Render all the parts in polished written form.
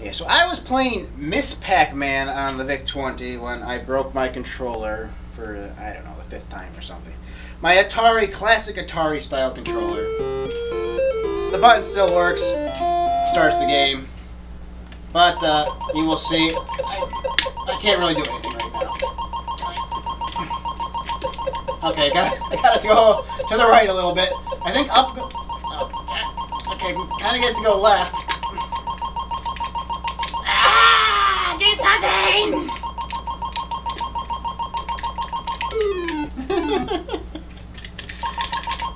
Yeah, so I was playing Miss Pac-Man on the VIC-20 when I broke my controller for, I don't know, the 5th time or something. My Atari, classic Atari style controller. The button still works, starts the game, but you will see, I can't really do anything right now. Okay, I got it to go to the right a little bit. I think up, okay, kind of get it to go left. Do something!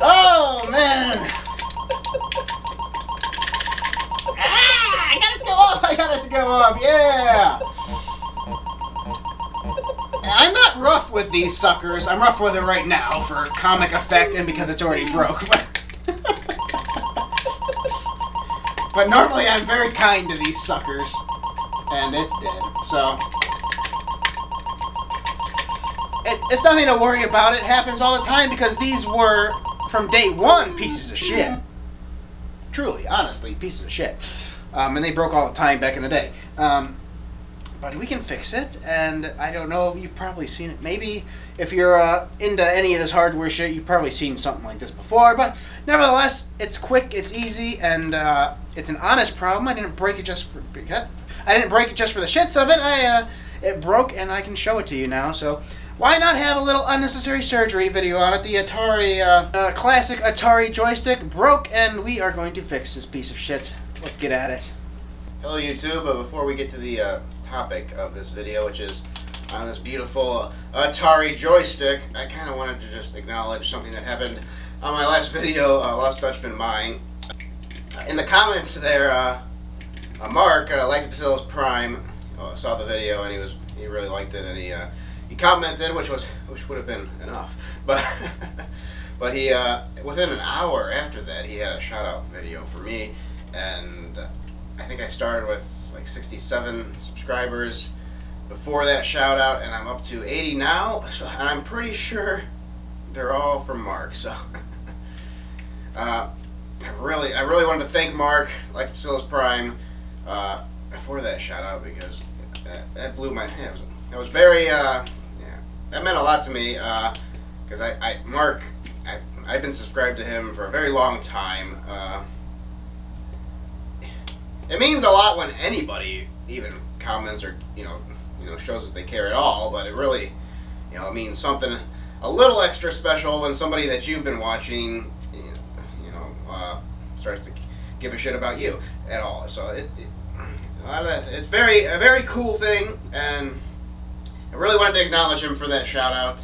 Oh man! I got it to go up! I got it to go up, yeah! I'm not rough with these suckers. I'm rough with it right now for comic effect and because it's already broke. But normally I'm very kind to these suckers. And it's dead, so it's nothing to worry about. It happens all the time because these were, from day one, pieces of shit. Truly, honestly, pieces of shit. And they broke all the time back in the day. But we can fix it, and I don't know, you've probably seen it. Maybe if you're into any of this hardware shit, you've probably seen something like this before. But nevertheless, it's quick, it's easy, and it's an honest problem. I didn't break it just for the shits of it. It broke, and I can show it to you now. So why not have a little unnecessary surgery video on it? The Atari, classic Atari Joystick broke, and we are going to fix this piece of shit. Let's get at it. Hello, YouTube. Before we get to the topic of this video, which is on this beautiful Atari Joystick, I kind of wanted to just acknowledge something that happened on my last video, Lost Dutchman Mine. In the comments there, Mark, Lactobacillusprime, saw the video and he really liked it, and he commented, which would have been enough, but but he within an hour after that he had a shout out video for me, and I think I started with like 67 subscribers before that shout out, and I'm up to 80 now, and I'm pretty sure they're all from Mark. So I really wanted to thank Mark, Lactobacillusprime, for that shout out, because that blew my head. That was very yeah, that meant a lot to me, because Mark, I've been subscribed to him for a very long time. It means a lot when anybody even comments or shows that they care at all, but it really it means something a little extra special when somebody that you've been watching starts to give a shit about you at all. So it's a very cool thing, and I really wanted to acknowledge him for that shout out.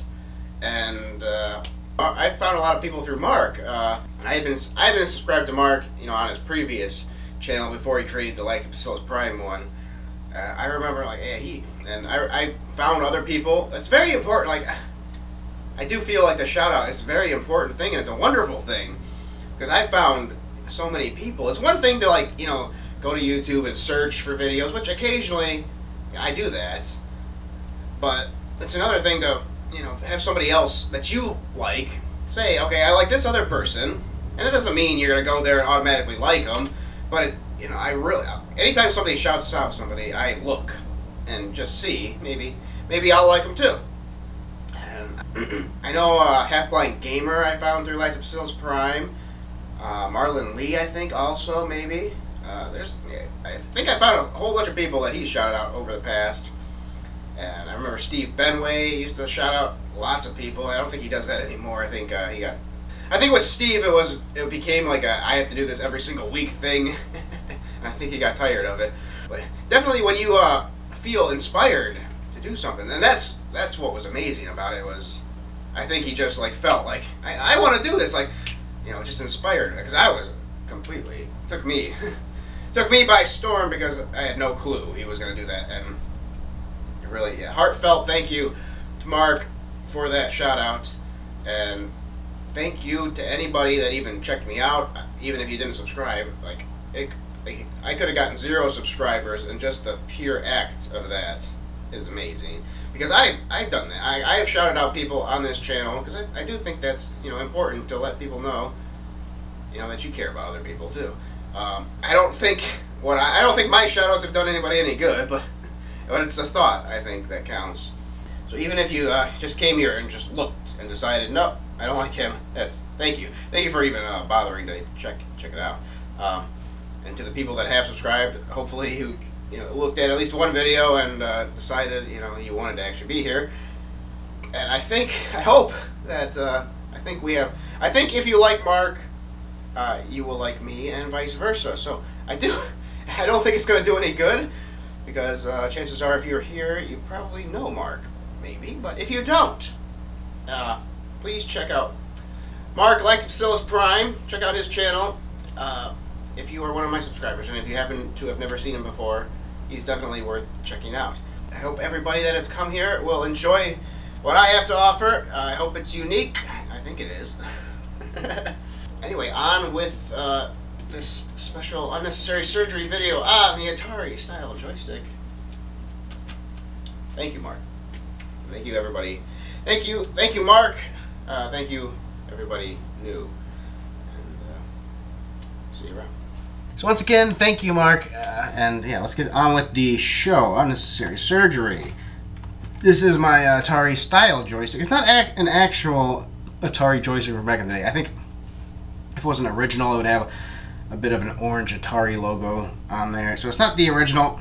And I found a lot of people through Mark. I've been subscribed to Mark on his previous channel before he created the Lactobacillusprime one. I remember, like, yeah, I found other people. It's very important. Like, I do feel like the shout out is a very important thing, and it's a wonderful thing, because I found so many people. It's one thing to, like, go to YouTube and search for videos, which occasionally I do that, but it's another thing to have somebody else that you like say, okay, I like this other person, and it doesn't mean you're gonna go there and automatically like them. But I really, anytime somebody shouts out somebody, I look and just see, maybe I'll like them too. And I know Half Blind Gamer I found through Lactobacillusprime, Marlon Lee I think also maybe. I think I found a whole bunch of people that he shouted out over the past. And I remember Steve Benway used to shout out lots of people. I don't think he does that anymore. I think I think with Steve it became like I have to do this every single week thing, and I think he got tired of it. But definitely when you feel inspired to do something, and that's what was amazing about it, was I think he just like felt like I want to do this, like just inspired, because I was completely took me by storm, because I had no clue he was going to do that. And really, yeah, heartfelt thank you to Mark for that shout out, and thank you to anybody that even checked me out, even if you didn't subscribe. Like, I could have gotten 0 subscribers, and just the pure act of that is amazing. Because I've done that. I have shouted out people on this channel, because I do think that's important to let people know that you care about other people too. I don't think I don't think my shoutouts have done anybody any good, but it's the thought, I think, that counts. So even if you just came here and just looked and decided, no, I don't like him, thank you for even bothering to check it out. And to the people that have subscribed, hopefully who looked at least one video and decided you wanted to actually be here. And I hope that I think if you like Mark, you will like me, and vice versa. So I don't think it's going to do any good, because chances are if you're here, you probably know Mark, maybe. But if you don't, please check out Mark Lactobacillusprime. Check out his channel. If you are one of my subscribers, and if you happen to have never seen him before, he's definitely worth checking out. I hope everybody that has come here will enjoy what I have to offer. I hope it's unique. I think it is. Anyway, on with this special unnecessary surgery video on the Atari style joystick. Thank you, Mark. Thank you, everybody. Thank you, Mark. Thank you, everybody new. And see you around. So once again, thank you, Mark. And yeah, let's get on with the show. Unnecessary surgery. This is my Atari style joystick. It's not an actual Atari joystick from back in the day. I think if it was an original, it would have a bit of an orange Atari logo on there. So it's not the original.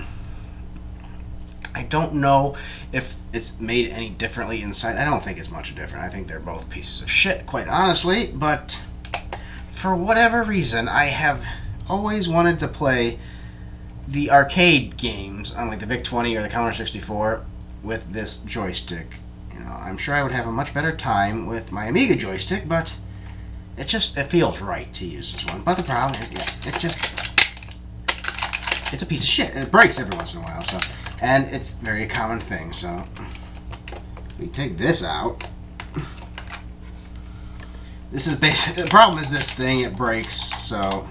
I don't know if it's made any differently inside. I don't think it's much different. I think they're both pieces of shit, quite honestly. But for whatever reason, I have always wanted to play the arcade games on like the VIC-20 or the Commodore 64 with this joystick. I'm sure I would have a much better time with my Amiga joystick, but it feels right to use this one. But the problem is, yeah, it's a piece of shit, and it breaks every once in a while. So, and it's a very common thing. So we take this out. This is basically the problem. Is this thing? It breaks, so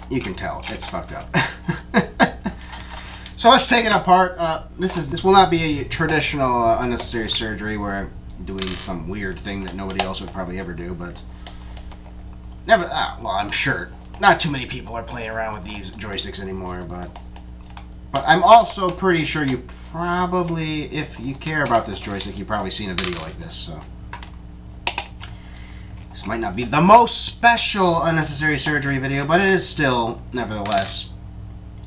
you can tell it's fucked up. So let's take it apart. This will not be a traditional unnecessary surgery where I'm doing some weird thing that nobody else would probably ever do, but well, I'm sure not too many people are playing around with these joysticks anymore, but I'm also pretty sure you probably, if you care about this joystick, you've probably seen a video like this, so this might not be the most special unnecessary surgery video, but it is still, nevertheless,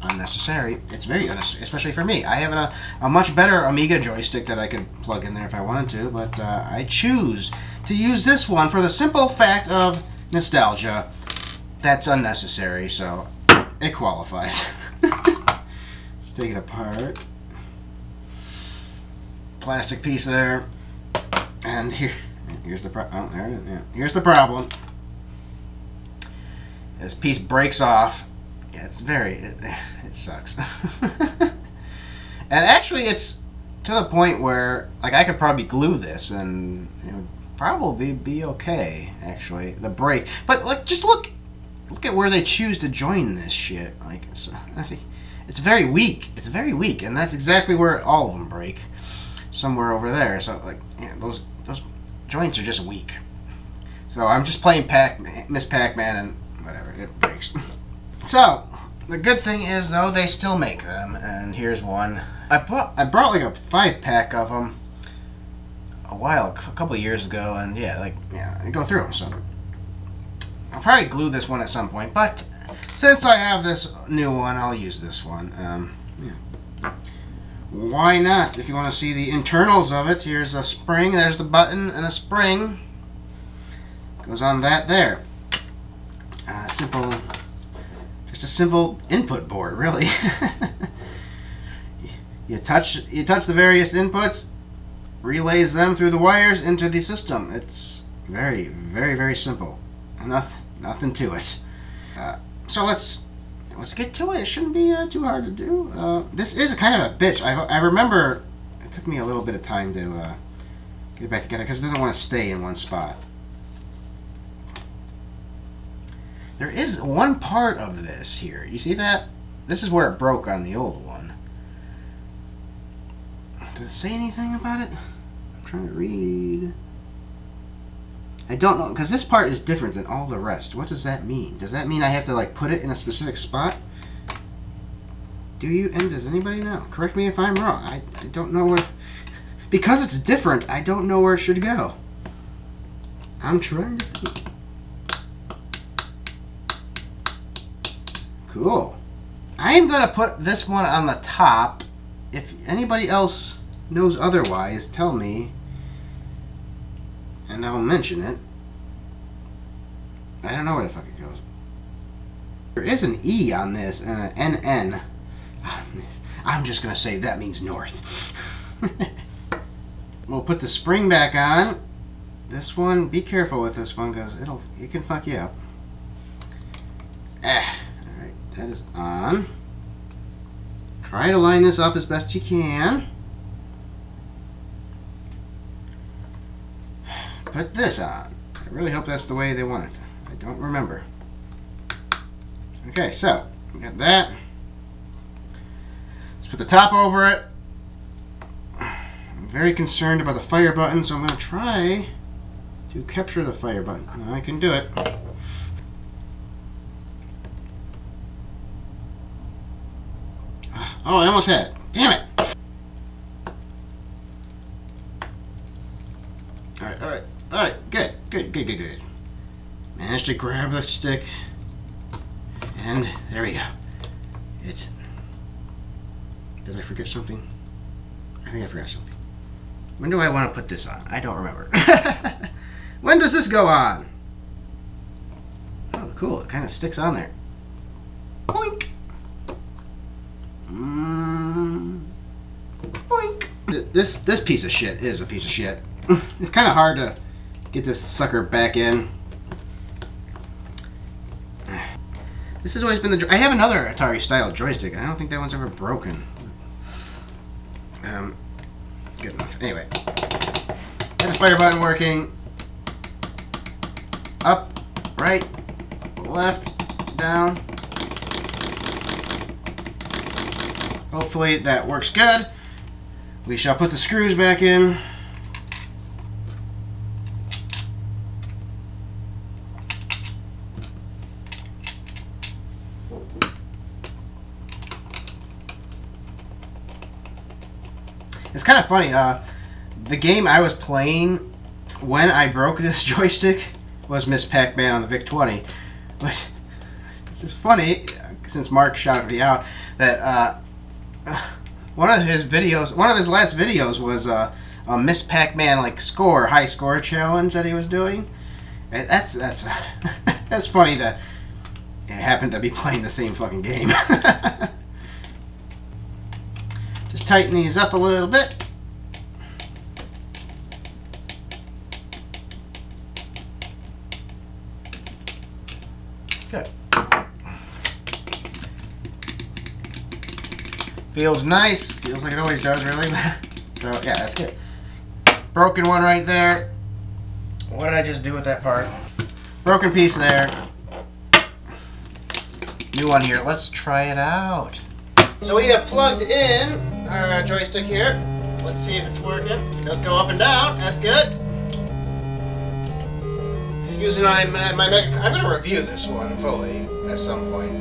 unnecessary. It's very unnecessary, especially for me. I have a much better Amiga joystick that I could plug in there if I wanted to, but I choose to use this one for the simple fact of nostalgia. That's unnecessary, so it qualifies. Let's take it apart. Plastic piece there, and here's the problem. Oh, there it is. Yeah. Here's the problem. This piece breaks off. Yeah, it sucks. And actually, it's to the point where, like, I could probably glue this and probably be okay. Actually, the break, but like, just look at where they choose to join this shit. Like, it's very weak. It's very weak, and that's exactly where all of them break. Somewhere over there. So, like, yeah, those joints are just weak. So I'm just playing Miss Pac-Man, and whatever, it breaks. So the good thing is, though, they still make them, and here's one. I brought like a 5-pack of them a couple of years ago, and yeah, I go through them. So I'll probably glue this one at some point, but since I have this new one, I'll use this one. Yeah. Why not? If you want to see the internals of it, here's a spring, there's the button, and a spring goes on that there. Just a simple input board, really. you touch the various inputs, relays them through the wires into the system. It's very, very, very simple. Nothing to it. So let's get to it. It shouldn't be too hard to do. This is kind of a bitch. I remember it took me a little bit of time to get it back together because it doesn't want to stay in one spot. There is one part of this here. You see that? This is where it broke on the old one. Does it say anything about it? I'm trying to read. I don't know, because this part is different than all the rest. What does that mean? Does that mean I have to, like, put it in a specific spot? Do you? And does anybody know? Correct me if I'm wrong. I don't know where... Because it's different, I don't know where it should go. I'm trying to think. Cool. I am going to put this one on the top. If anybody else knows otherwise, tell me. And I'll mention it. I don't know where the fuck it goes. There is an E on this and an NN on this. I'm just going to say that means north. We'll put the spring back on. This one, be careful with this one because it can fuck you up. Alright, that is on. Try to line this up as best you can. Put this on. I really hope that's the way they want it. I don't remember. Okay, so we got that. Let's put the top over it. I'm very concerned about the fire button, so I'm going to try to capture the fire button. I can do it. Oh, I almost had it. Damn it! Alright, good. Managed to grab the stick. And there we go. Did I forget something? I think I forgot something. When do I want to put this on? I don't remember. When does this go on? Oh, cool. It kind of sticks on there. Boink! Boink! This piece of shit is a piece of shit. It's kind of hard to get this sucker back in. This has always been the... I have another Atari style joystick. I don't think that one's ever broken. Good enough. Anyway. Got the fire button working. Up, right, left, down. Hopefully that works good. We shall put the screws back in. It's kind of funny, the game I was playing when I broke this joystick was Miss Pac-Man on the VIC-20. But this is funny, since Mark shouted me out, that one of his last videos was a Miss Pac-Man high score challenge that he was doing. And that's that's funny that it happened to be playing the same fucking game. Just tighten these up a little bit. Good. Feels nice. Feels like it always does, really. So, yeah, that's good. Broken one right there. What did I just do with that part? Broken piece there. New one here. Let's try it out. So we have plugged in our joystick here. Let's see if it's working. It does go up and down. That's good. Using my Mega... I'm going to review this one fully at some point.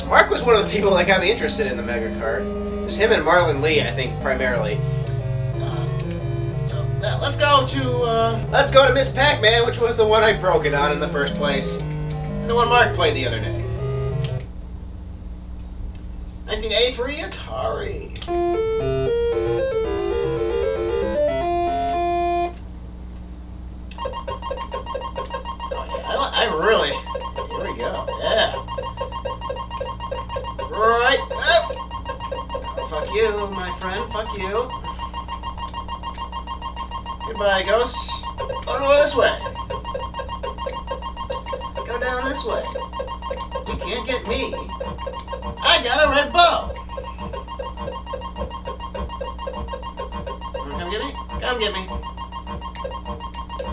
Mark was one of the people that got me interested in the Mega Cart. It was him and Marlon Lee, I think, primarily. Let's go to Miss Pac-Man, which was the one I broke it on in the first place. And the one Mark played the other day. 1983 Atari. Oh, yeah, I really... Here we go. Yeah. Right up. Oh, fuck you, my friend. Fuck you. Goodbye, ghosts. Go this way. Go down this way. You can't get me. I got a red bow. Come get me? Come get me.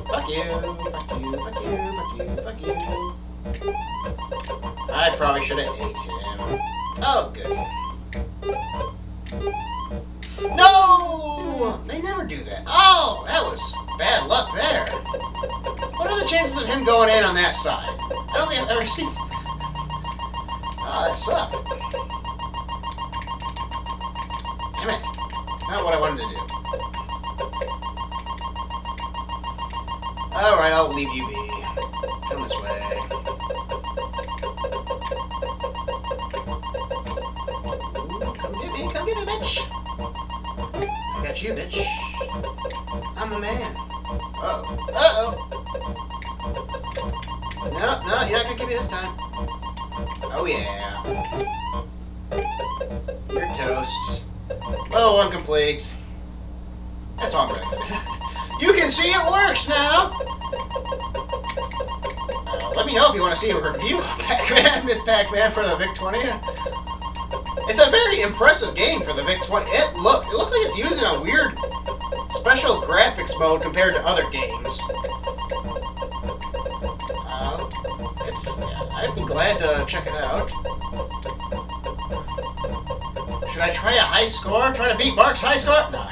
Fuck you. Fuck you. Fuck you. Fuck you. Fuck you. I probably should have ate him. Oh, good. No! They never do that. Oh, that was bad luck there. What are the chances of him going in on that side? I don't think I've ever seen... Oh, that sucked. Damn it. Not what I wanted to do. Alright, I'll leave you be. Come this way. Ooh, come get me, bitch. I got you, bitch. I'm a man. Uh-oh. Uh-oh. No, no, you're not gonna get me this time. Oh, yeah. You're toast. Oh, incomplete. That's all I'm gonna do. You can see it works now! Let me know if you want to see a review of Pac-Man, Miss Pac-Man for the VIC-20. It's a very impressive game for the VIC-20. It looks like it's using a weird special graphics mode compared to other games. I'd be glad to check it out. Should I try a high score? Try to beat Mark's high score? No.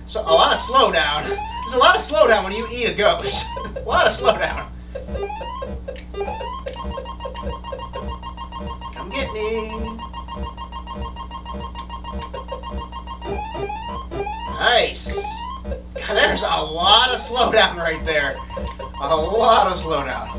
So a lot of slowdown. There's a lot of slowdown when you eat a ghost. A lot of slowdown. Come get me. Nice. There's a lot of slowdown right there. A lot of slowdown.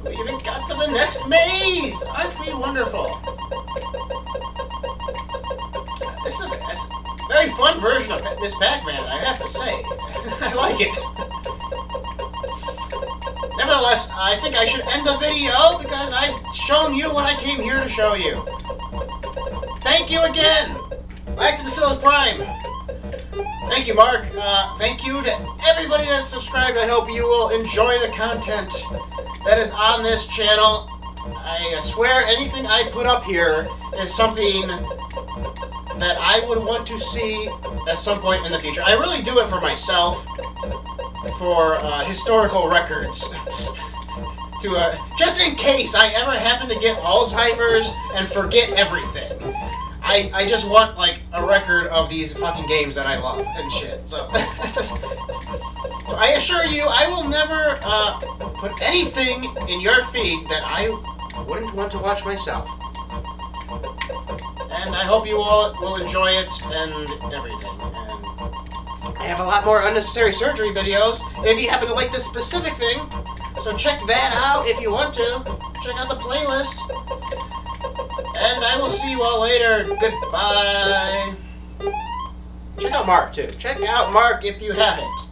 We even got to the next maze! Aren't we wonderful? This is a very fun version of Miss Pac-Man, I have to say. I like it. Nevertheless, I think I should end the video because I've shown you what I came here to show you. Thank you again! Lactobacillusprime! Thank you, Mark. Thank you to everybody that's subscribed. I hope you will enjoy the content that is on this channel. I swear anything I put up here is something that I would want to see at some point in the future. I really do it for myself, for historical records. Just in case I ever happen to get Alzheimer's and forget everything. I just want, like, a record of these fucking games that I love and shit. So, so I assure you, I will never put anything in your feed that I wouldn't want to watch myself. And I hope you all will enjoy it and everything. And I have a lot more unnecessary surgery videos if you happen to like this specific thing. So check that out if you want to. Check out the playlist. And I will see you all later. Goodbye. Check out Mark, too. Check out Mark if you haven't.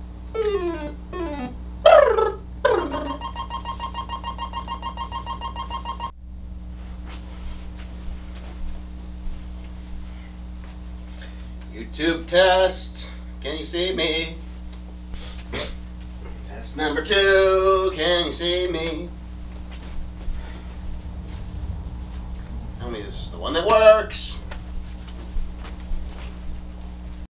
YouTube test. Can you see me? Test number 2. Can you see me? Tell me this is the one that works.